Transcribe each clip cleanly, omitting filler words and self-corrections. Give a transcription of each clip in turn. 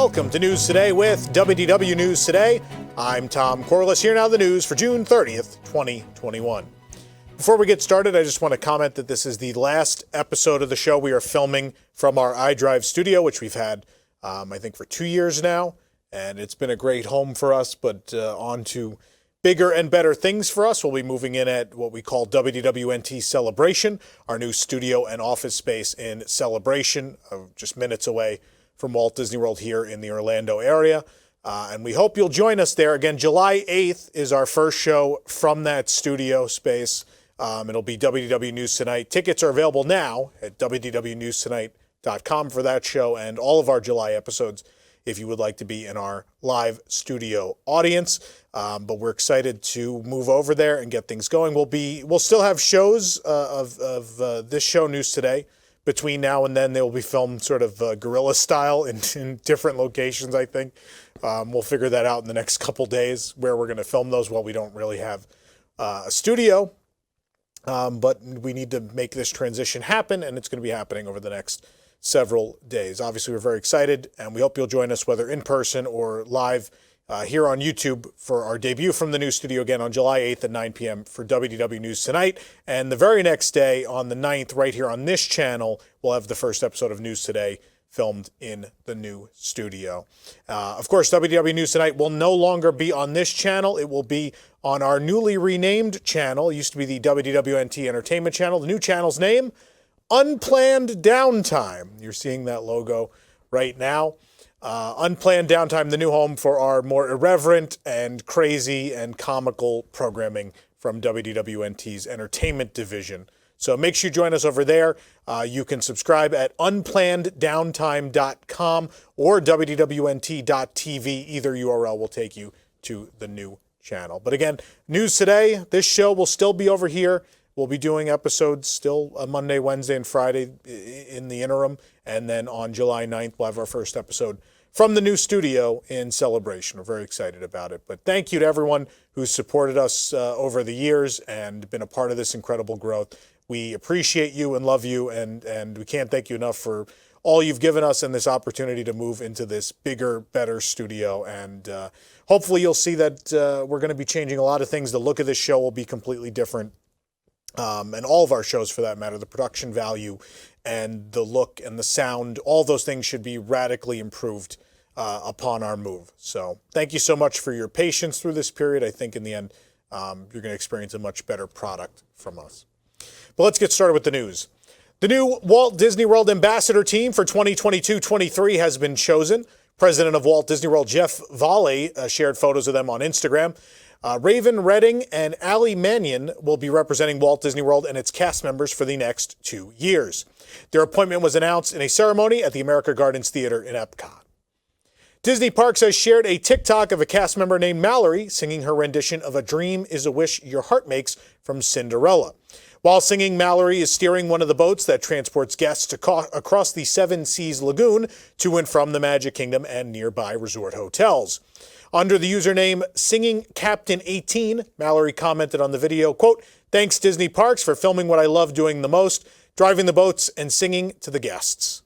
welcome to News Today with WDW News Today. I'm Tom Corliss. Here now the news for June 30th, 2021. Before we get started, I just want to comment that this is the last episode of the show we are filming from our iDrive studio, which we've had, I think, for 2 years now. And it's been a great home for us, but on to bigger and better things for us. We'll be moving in at what we call WDW-NT Celebration, our new studio and office space in Celebration, just minutes away from Walt Disney World here in the Orlando area. And we hope you'll join us there. Again, July 8th is our first show from that studio space. It'll be WDW News Tonight. Tickets are available now at WDWNewsTonight.com for that show and all of our July episodes if you would like to be in our live studio audience. But we're excited to move over there and get things going. We'll still have shows of this show, News Today. Between now and then, they will be filmed sort of guerrilla style in different locations, I think. We'll figure that out in the next couple days where we're going to film those. Well, we don't really have a studio, but we need to make this transition happen, and it's going to be happening over the next several days. Obviously, we're very excited, and we hope you'll join us, whether in person or live here on YouTube for our debut from the new studio again on July 8th at 9 p.m. for WDW News Tonight. And the very next day on the 9th, right here on this channel, we'll have the first episode of News Today filmed in the new studio. Of course, WDW News Tonight will no longer be on this channel. It will be on our newly renamed channel. It used to be the WDWNT Entertainment Channel. The new channel's name, Unplanned Downtime. You're seeing that logo right now. Unplanned Downtime, the new home for our more irreverent and crazy and comical programming from WDWNT's entertainment division. So make sure you join us over there. You can subscribe at unplanneddowntime.com or WDWNT.tv. Either URL will take you to the new channel. But again, News Today, this show will still be over here. We'll be doing episodes still Monday, Wednesday, and Friday in the interim. And then on July 9th, we'll have our first episode from the new studio in Celebration. We're very excited about it. But thank you to everyone who's supported us over the years and been a part of this incredible growth. We appreciate you and love you, and we can't thank you enough for all you've given us and this opportunity to move into this bigger, better studio. And hopefully you'll see that we're going to be changing a lot of things. The look of this show will be completely different. And all of our shows, for that matter, the production value and the look and the sound, all those things should be radically improved upon our move. So thank you so much for your patience through this period. I think in the end, you're going to experience a much better product from us. But let's get started with the news. The new Walt Disney World Ambassador team for 2022-23 has been chosen. President of Walt Disney World, Jeff Volley, shared photos of them on Instagram. Raven Redding and Ali Mannion will be representing Walt Disney World and its cast members for the next 2 years. Their appointment was announced in a ceremony at the America Gardens Theater in Epcot. Disney Parks has shared a TikTok of a cast member named Mallory singing her rendition of A Dream is a Wish Your Heart Makes from Cinderella. While singing, Mallory is steering one of the boats that transports guests across the Seven Seas Lagoon to and from the Magic Kingdom and nearby resort hotels. Under the username Singing Captain 18, Mallory commented on the video, quote, "Thanks Disney Parks for filming what I love doing the most, driving the boats and singing to the guests."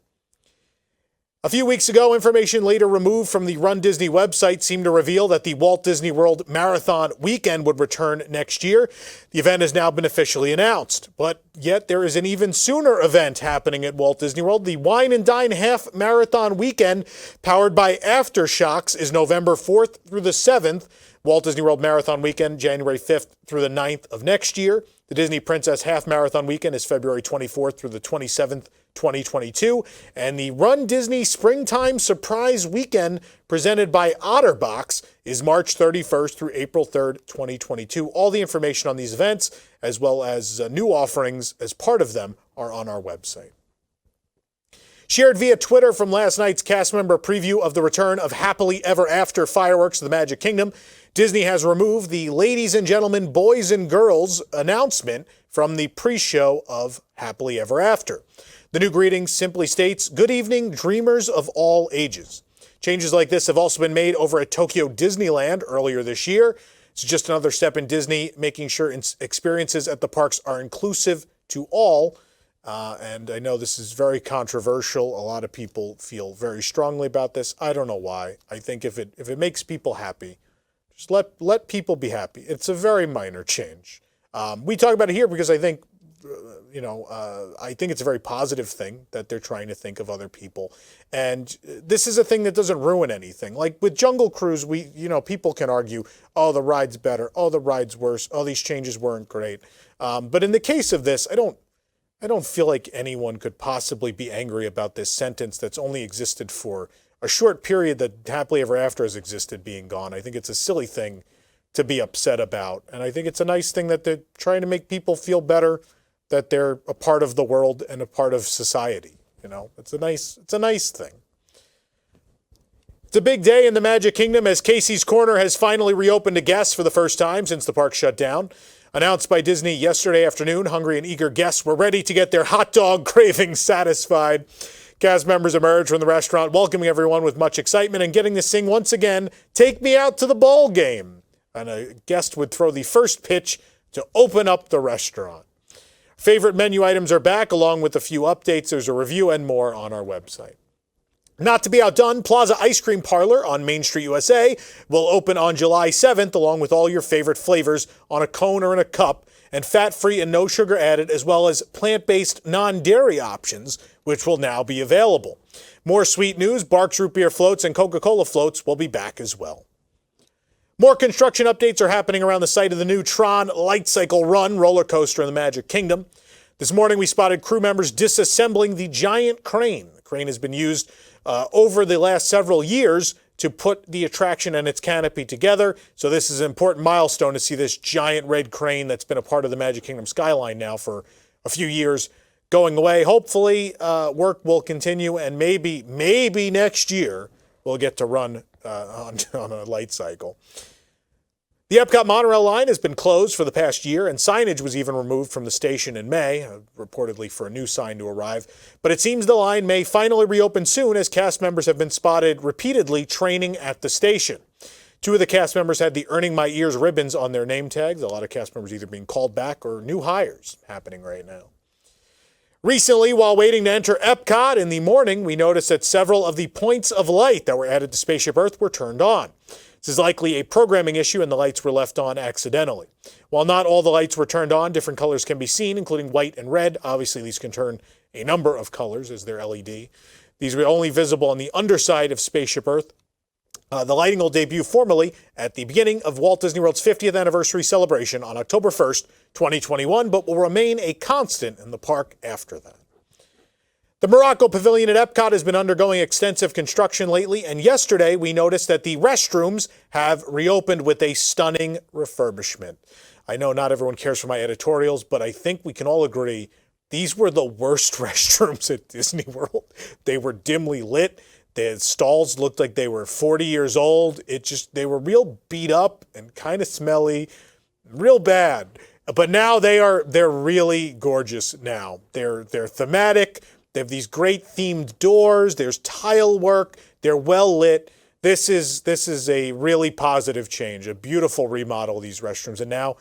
A few weeks ago, information later removed from the Run Disney website seemed to reveal that the Walt Disney World Marathon Weekend would return next year. The event has now been officially announced, but yet there is an even sooner event happening at Walt Disney World. The Wine and Dine Half Marathon Weekend, powered by Aftershocks, is November 4th through the 7th. Walt Disney World Marathon Weekend, January 5th through the 9th of next year. The Disney Princess Half Marathon Weekend is February 24th through the 27th, 2022. And the Run Disney Springtime Surprise Weekend, presented by OtterBox, is March 31st through April 3rd, 2022. All the information on these events, as well as new offerings as part of them, are on our website. Shared via Twitter from last night's cast member preview of the return of Happily Ever After fireworks to the Magic Kingdom, Disney has removed the Ladies and Gentlemen, Boys and Girls announcement from the pre-show of Happily Ever After. The new greeting simply states, "Good evening, dreamers of all ages." Changes like this have also been made over at Tokyo Disneyland earlier this year. It's just another step in Disney making sure experiences at the parks are inclusive to all. And I know this is very controversial. A lot of people feel very strongly about this. I don't know why. I think if it makes people happy, just let people be happy. It's a very minor change. We talk about it here because I think, I think it's a very positive thing that they're trying to think of other people. And this is a thing that doesn't ruin anything. Like with Jungle Cruise, people can argue, oh, the ride's better. Oh, the ride's worse. Oh, these changes weren't great. But in the case of this, I don't feel like anyone could possibly be angry about this sentence that's only existed for a short period that Happily Ever After has existed being gone. I think it's a silly thing to be upset about. And I think it's a nice thing that they're trying to make people feel better, that they're a part of the world and a part of society. It's a nice thing. It's a big day in the Magic Kingdom as Casey's Corner has finally reopened to guests for the first time since the park shut down. Announced by Disney yesterday afternoon, hungry and eager guests were ready to get their hot dog cravings satisfied. Cast members emerged from the restaurant, welcoming everyone with much excitement and getting to sing once again, "Take Me Out to the Ball Game." And a guest would throw the first pitch to open up the restaurant. Favorite menu items are back, along with a few updates. There's a review and more on our website. Not to be outdone, Plaza Ice Cream Parlor on Main Street, USA will open on July 7th, along with all your favorite flavors on a cone or in a cup, and fat-free and no sugar added, as well as plant-based non-dairy options, which will now be available. More sweet news, Barks Root Beer floats and Coca-Cola floats will be back as well. More construction updates are happening around the site of the new Tron Light Cycle Run roller coaster in the Magic Kingdom. This morning, we spotted crew members disassembling the giant crane. The crane has been used over the last several years to put the attraction and its canopy together. So this is an important milestone to see this giant red crane that's been a part of the Magic Kingdom skyline now for a few years going away. Hopefully, work will continue, and maybe next year we'll get to run on a light cycle. The Epcot Monorail line has been closed for the past year, and signage was even removed from the station in May, reportedly for a new sign to arrive. But it seems the line may finally reopen soon, as cast members have been spotted repeatedly training at the station. Two of the cast members had the Earning My Ears ribbons on their name tags. A lot of cast members either being called back or new hires happening right now. Recently, while waiting to enter Epcot in the morning, we noticed that several of the points of light that were added to Spaceship Earth were turned on. This is likely a programming issue, and the lights were left on accidentally. While not all the lights were turned on, different colors can be seen, including white and red. Obviously, these can turn a number of colors as they're LED. These were only visible on the underside of Spaceship Earth. The lighting will debut formally at the beginning of Walt Disney World's 50th anniversary celebration on October 1st, 2021, but will remain a constant in the park after that. The Morocco Pavilion at Epcot has been undergoing extensive construction lately, and yesterday we noticed that the restrooms have reopened with a stunning refurbishment. I know not everyone cares for my editorials, but I think we can all agree these were the worst restrooms at Disney World. They were dimly lit. The stalls looked like they were 40 years old. They were real beat up and kind of smelly, real bad. But now they're really gorgeous now. They're thematic. They have these great themed doors. There's tile work. They're well lit. This is a really positive change, a beautiful remodel of these restrooms. And now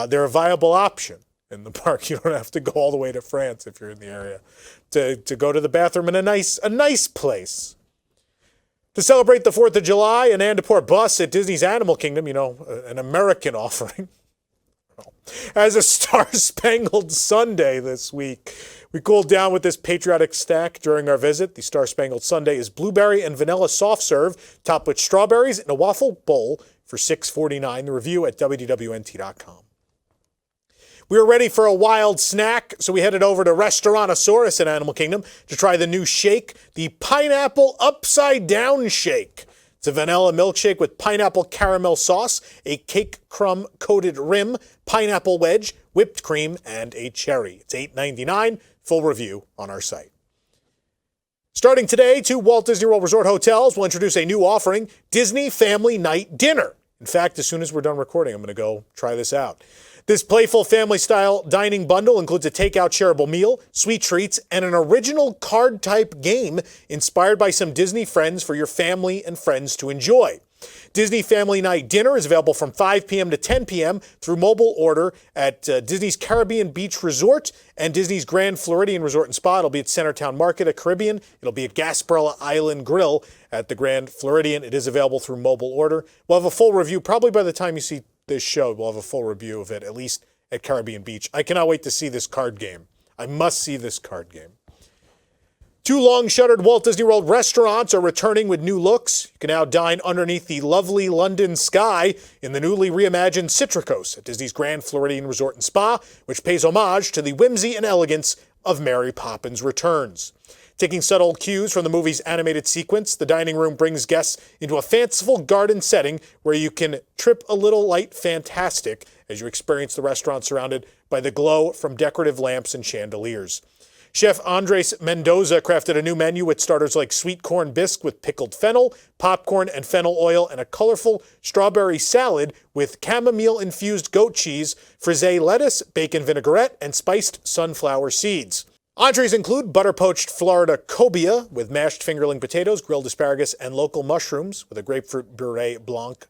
they're a viable option in the park. You don't have to go all the way to France if you're in the area to go to the bathroom in a nice place. To celebrate the 4th of July, an Andapur bus at Disney's Animal Kingdom, an American offering, as a Star-Spangled Sundae this week. We cooled down with this patriotic snack during our visit. The Star-Spangled Sundae is blueberry and vanilla soft serve, topped with strawberries in a waffle bowl for $6.49. The review at WDWNT.com. We were ready for a wild snack, so we headed over to Restaurantosaurus in Animal Kingdom to try the new shake, the Pineapple Upside Down Shake. It's a vanilla milkshake with pineapple caramel sauce, a cake crumb-coated rim, pineapple wedge, whipped cream, and a cherry. It's $8.99. Full review on our site. Starting today, 2 Walt Disney World Resort hotels will introduce a new offering, Disney Family Night Dinner. In fact, as soon as we're done recording, I'm going to go try this out. This playful family-style dining bundle includes a takeout shareable meal, sweet treats, and an original card-type game inspired by some Disney friends for your family and friends to enjoy. Disney Family Night Dinner is available from 5 p.m. to 10 p.m. through mobile order at Disney's Caribbean Beach Resort and Disney's Grand Floridian Resort and Spa. It'll be at Centertown Market at Caribbean. It'll be at Gasparilla Island Grill at the Grand Floridian. It is available through mobile order. We'll have a full review. Probably by the time you see this show, we'll have a full review of it, at least at Caribbean Beach. I cannot wait to see this card game. I must see this card game. 2 long-shuttered Walt Disney World restaurants are returning with new looks. You can now dine underneath the lovely London sky in the newly reimagined Citricos at Disney's Grand Floridian Resort and Spa, which pays homage to the whimsy and elegance of Mary Poppins Returns. Taking subtle cues from the movie's animated sequence, the dining room brings guests into a fanciful garden setting where you can trip a little light fantastic as you experience the restaurant surrounded by the glow from decorative lamps and chandeliers. Chef Andres Mendoza crafted a new menu with starters like sweet corn bisque with pickled fennel, popcorn and fennel oil, and a colorful strawberry salad with chamomile-infused goat cheese, frisee lettuce, bacon vinaigrette, and spiced sunflower seeds. Entrees include butter-poached Florida cobia with mashed fingerling potatoes, grilled asparagus, and local mushrooms with a grapefruit beret blanc,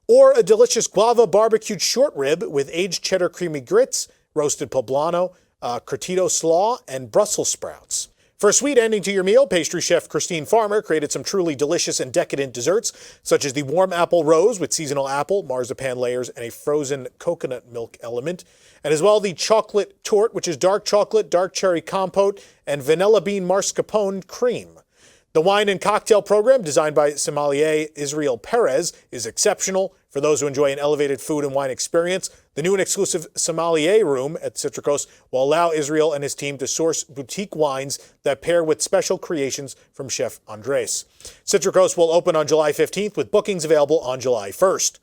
or a delicious guava barbecued short rib with aged cheddar creamy grits, roasted poblano, curtido slaw, and Brussels sprouts. For a sweet ending to your meal, pastry chef Christine Farmer created some truly delicious and decadent desserts, such as the warm apple rose with seasonal apple, marzipan layers, and a frozen coconut milk element, and as well the chocolate torte, which is dark chocolate, dark cherry compote, and vanilla bean mascarpone cream. The wine and cocktail program, designed by sommelier Israel Perez, is exceptional for those who enjoy an elevated food and wine experience. The new and exclusive sommelier room at Citricos will allow Israel and his team to source boutique wines that pair with special creations from Chef Andres. Citricos will open on July 15th with bookings available on July 1st.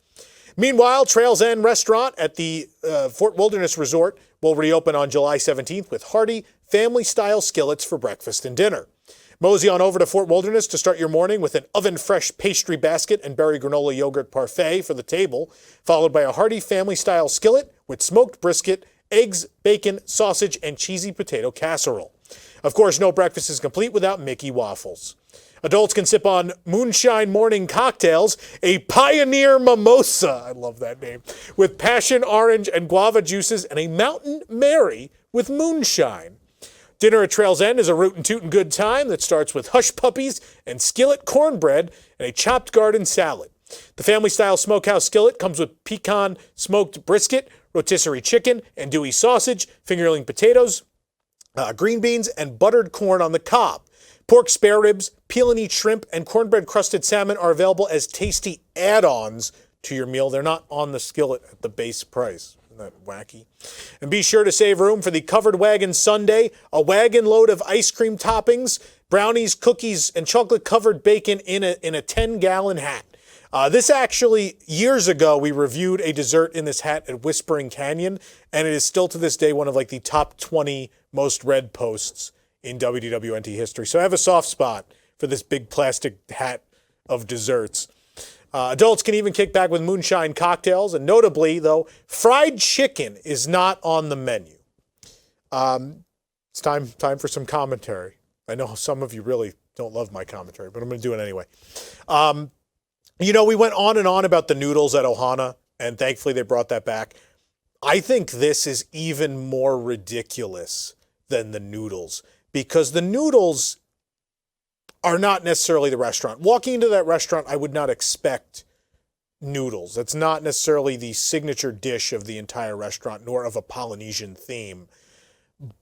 Meanwhile, Trails End Restaurant at the Fort Wilderness Resort will reopen on July 17th with hearty, family-style skillets for breakfast and dinner. Mosey on over to Fort Wilderness to start your morning with an oven-fresh pastry basket and berry granola yogurt parfait for the table, followed by a hearty family-style skillet with smoked brisket, eggs, bacon, sausage, and cheesy potato casserole. Of course, no breakfast is complete without Mickey waffles. Adults can sip on moonshine morning cocktails, a Pioneer Mimosa, I love that name, with passion orange and guava juices, and a Mountain Mary with moonshine. Dinner at Trails End is a rootin' tootin' good time that starts with hush puppies and skillet cornbread and a chopped garden salad. The family-style smokehouse skillet comes with pecan smoked brisket, rotisserie chicken, andouille sausage, fingerling potatoes, green beans, and buttered corn on the cob. Pork spare ribs, peel and eat shrimp, and cornbread-crusted salmon are available as tasty add-ons to your meal. They're not on the skillet at the base price. Isn't that wacky? And be sure to save room for the Covered Wagon Sundae, a wagon load of ice cream toppings, brownies, cookies, and chocolate-covered bacon in a 10-gallon hat. This actually, years ago, we reviewed a dessert in this hat at Whispering Canyon, and it is still to this day one of like the top 20 most read posts in WDWNT history. So I have a soft spot for this big plastic hat of desserts. Adults can even kick back with moonshine cocktails, and notably, though, fried chicken is not on the menu. It's time for some commentary. I know some of you really don't love my commentary, but I'm going to do it anyway. We went on and on about the noodles at Ohana, and thankfully they brought that back. I think this is even more ridiculous than the noodles, because the noodles are not necessarily the restaurant. Walking into that restaurant, I would not expect noodles. That's not necessarily the signature dish of the entire restaurant, nor of a Polynesian theme.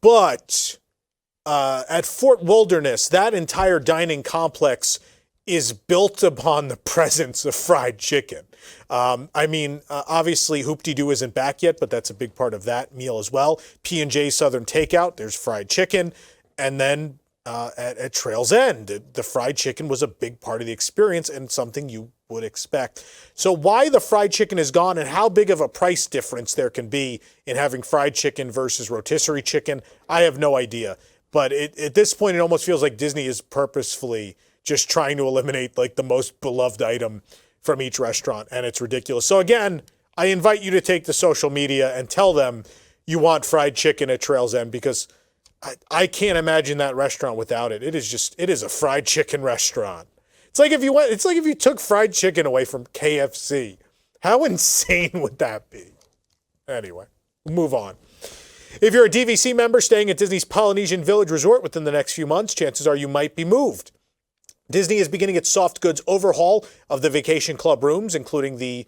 But at Fort Wilderness, that entire dining complex is built upon the presence of fried chicken. Obviously, Hoop-Dee-Doo isn't back yet, but that's a big part of that meal as well. P&J Southern Takeout, there's fried chicken. And then at Trails End, the fried chicken was a big part of the experience and something you would expect. So why the fried chicken is gone and how big of a price difference there can be in having fried chicken versus rotisserie chicken, I have no idea. But at this point, it almost feels like Disney is purposefully just trying to eliminate like the most beloved item from each restaurant, and it's ridiculous. So again, I invite you to take to social media and tell them you want fried chicken at Trails End, because I can't imagine that restaurant without it. It is a fried chicken restaurant. It's like if you took fried chicken away from KFC. How insane would that be? Anyway, we'll move on. If you're a DVC member staying at Disney's Polynesian Village Resort within the next few months, chances are you might be moved. Disney is beginning its soft goods overhaul of the Vacation Club rooms, including the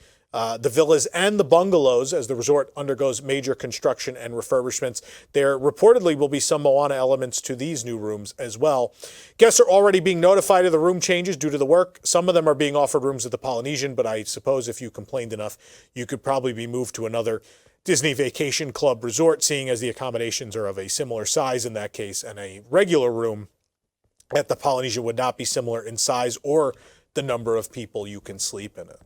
villas and the bungalows, as the resort undergoes major construction and refurbishments. There reportedly will be some Moana elements to these new rooms as well. Guests are already being notified of the room changes due to the work. Some of them are being offered rooms at the Polynesian, but I suppose if you complained enough, you could probably be moved to another Disney Vacation Club resort, seeing as the accommodations are of a similar size in that case, and a regular room at the Polynesian would not be similar in size or the number of people you can sleep in it.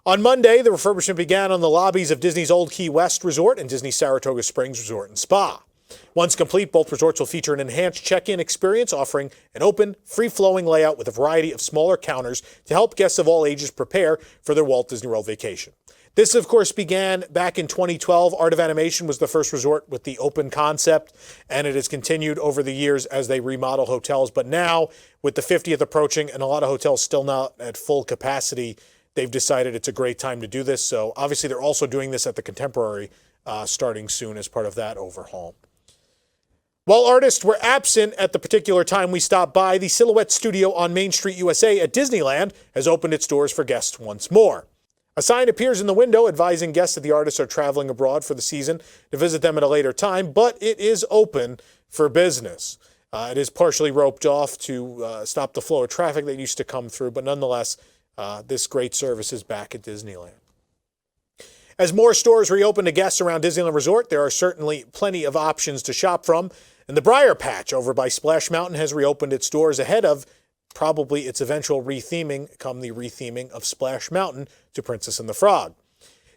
On Monday, the refurbishment began on the lobbies of Disney's Old Key West Resort and Disney Saratoga Springs Resort and Spa. Once complete, both resorts will feature an enhanced check-in experience, offering an open, free-flowing layout with a variety of smaller counters to help guests of all ages prepare for their Walt Disney World vacation. This, of course, began back in 2012. Art of Animation was the first resort with the open concept, and it has continued over the years as they remodel hotels. But now, with the 50th approaching and a lot of hotels still not at full capacity, they've decided it's a great time to do this. So obviously they're also doing this at the Contemporary starting soon as part of that overhaul. While artists were absent at the particular time we stopped by, the Silhouette Studio on Main Street, USA at Disneyland has opened its doors for guests once more. A sign appears in the window advising guests that the artists are traveling abroad for the season to visit them at a later time, but it is open for business. It is partially roped off to stop the flow of traffic that used to come through, but nonetheless, this great service is back at Disneyland. As more stores reopen to guests around Disneyland Resort, there are certainly plenty of options to shop from. And the Briar Patch over by Splash Mountain has reopened its doors ahead of probably its eventual retheming, come the retheming of Splash Mountain to Princess and the Frog.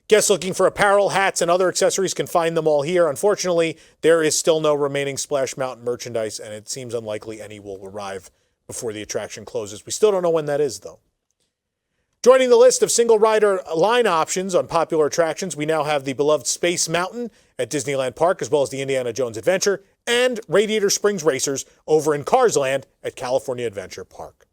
Guests looking for apparel, hats, and other accessories can find them all here. Unfortunately, there is still no remaining Splash Mountain merchandise, and it seems unlikely any will arrive before the attraction closes. We still don't know when that is, though. Joining the list of single-rider line options on popular attractions, we now have the beloved Space Mountain at Disneyland Park, as well as the Indiana Jones Adventure, and Radiator Springs Racers over in Cars Land at California Adventure Park.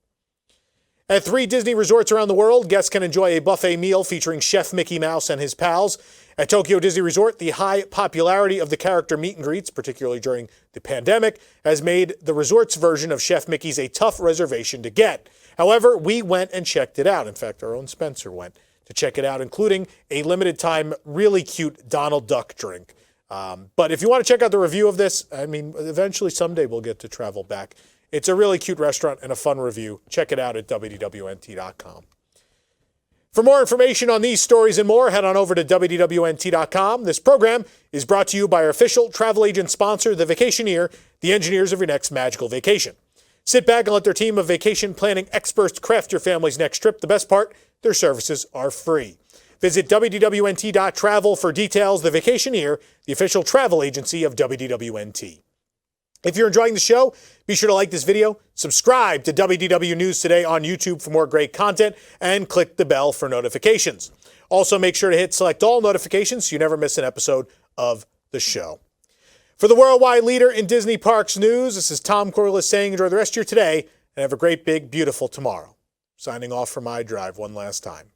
At 3 Disney resorts around the world, guests can enjoy a buffet meal featuring Chef Mickey Mouse and his pals. At Tokyo Disney Resort, the high popularity of the character meet and greets, particularly during the pandemic, has made the resort's version of Chef Mickey's a tough reservation to get. However, we went and checked it out. In fact, our own Spencer went to check it out, including a limited-time, really cute Donald Duck drink. But if you want to check out the review of this, I mean, eventually someday we'll get to travel back. It's a really cute restaurant and a fun review. Check it out at WDWNT.com. For more information on these stories and more, head on over to WDWNT.com. This program is brought to you by our official travel agent sponsor, The Vacationeer, the engineers of your next magical vacation. Sit back and let their team of vacation planning experts craft your family's next trip. The best part, their services are free. Visit WDWNT.travel for details. The Vacationeer, the official travel agency of WDWNT. If you're enjoying the show, be sure to like this video, subscribe to WDW News Today on YouTube for more great content, and click the bell for notifications. Also, make sure to hit select all notifications so you never miss an episode of the show. For the worldwide leader in Disney Parks news, this is Tom Corliss saying enjoy the rest of your today and have a great, big, beautiful tomorrow. Signing off from iDrive one last time.